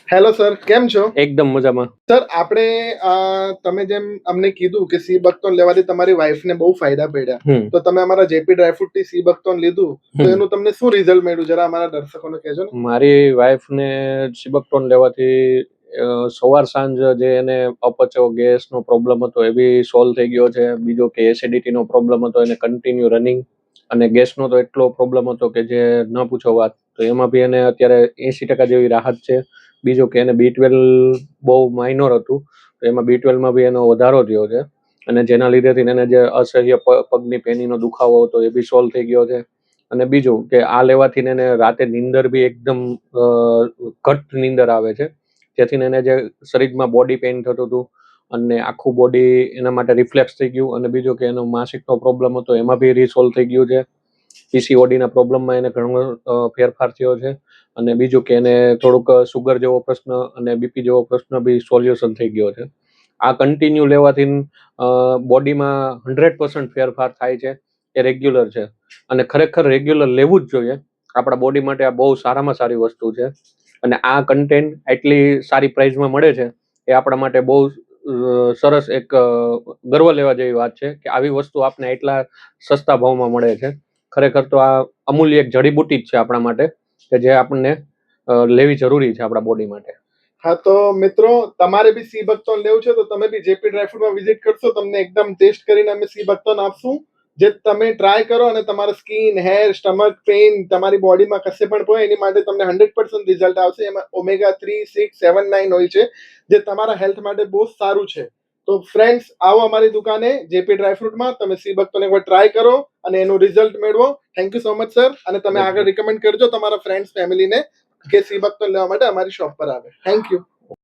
Hello sir, કેમ છો? એકદમ મજામાં. સર, આપણે તમે જેમ અમને કીધું કે સી બકથોર્ન લેવાથી તમારી વાઈફને બહુ ફાયદા પડ્યા, તો તમે અમારા જેપી ડ્રાયફ્રૂટ થી સી બકથોર્ન લીધું તો એનું તમને શું રિઝલ્ટ મળ્યું, જરા અમારા દર્શકોને કહેજો ને. મારી વાઈફને સિબકટોન લેવાથી સવાર સાંજ જે એને અપચો ગેસનો પ્રોબ્લેમ હતો એ બી સોલ્વ થઈ ગયો છે. બીજો કે એસિડિટીનો પ્રોબ્લેમ હતો એને કન્ટિન્યુ રનિંગ, અને ગેસનો તો એટલો પ્રોબ્લેમ હતો કે જે ન પૂછો વાત. તો એમાં બી એને અત્યારે 80% જેવી રાહત છે. બીજો કે એને B12 બહુ માઇનોર હતું, તો એમાં B12માં બી એનો વધારો થયો છે, અને જેના લીધેથી એને જે અસહ્ય પગની પેનીનો દુખાવો હતો એ બી સોલ્વ થઈ ગયો છે. અને બીજું કે આ લેવાથી એને રાતે નીંદર બી એકદમ ઘટ નીંદર આવે છે, જેથી એને જે શરીરમાં બોડી પેઇન થતું હતું અને આખું બોડી એના માટે રિફ્લેક્સ થઈ ગયું. અને બીજું કે એનો માસિકનો પ્રોબ્લેમ હતો એમાં બી રિસોલ્વ થઈ ગયું છે. પીસીઓડીના પ્રોબ્લેમમાં એને ઘણો ફેરફાર થયો છે. અને બીજું કે એને થોડુંક સુગર જેવો પ્રશ્ન અને બીપી જેવો પ્રશ્ન બી સોલ્યુશન થઈ ગયો છે. આ કન્ટિન્યુ લેવાથી બોડીમાં 100% ફેરફાર થાય છે. એ રેગ્યુલર છે, અને ખરેખર રેગ્યુલર લેવું જ જોઈએ. આપણા બોડી માટે આ બહુ સારામાં સારી વસ્તુ છે, અને આ કન્ટેન્ટ એટલી સારી પ્રાઇઝમાં મળે છે એ આપણા માટે બહુ સરસ એક ગર્વ લેવા જેવી વાત છે કે આવી વસ્તુ આપને એટલા સસ્તા ભાવમાં મળે છે. ખરેખર તો આ અમૂલ્ય એક જડીબુટી જ છે આપણા માટે, કે જે આપણને લેવી જરૂરી છે આપણા બોડી માટે. હા, તો મિત્રો, તમારે બી સી બકથોર્ન લેવું છે તો તમે બી જેપી ડ્રાયફ્રૂટમાં વિઝિટ કરશો, તમને એકદમ ટેસ્ટ કરીને અમે સી બકથોર્ન આપશું, જે તમે ટ્રાય કરો અને તમારા સ્કિન, હેર, સ્ટમક પેઇન, તમારી બોડીમાં કશે પણ હોય એની માટે તમને 100% રિઝલ્ટ આવશે. એમાં ઓમેગા 3, 6, 7, 9 હોય છે, જે તમારા હેલ્થ માટે બહુ સારું છે. તો ફ્રેન્ડ્સ, આવો અમારી દુકાને જેપી ડ્રાયફ્રૂટમાં, તમે સી બકથોર્ન એકવાર ટ્રાય કરો અને એનું રિઝલ્ટ મેળવો. Thank you so much sir, અને તમે આગળ રિકમેન્ડ કરજો તમારા ફ્રેન્ડ્સ, ફેમિલીને કે સી બકથોર્ન લેવા માટે અમારી શોપ પર આવે. Thank you.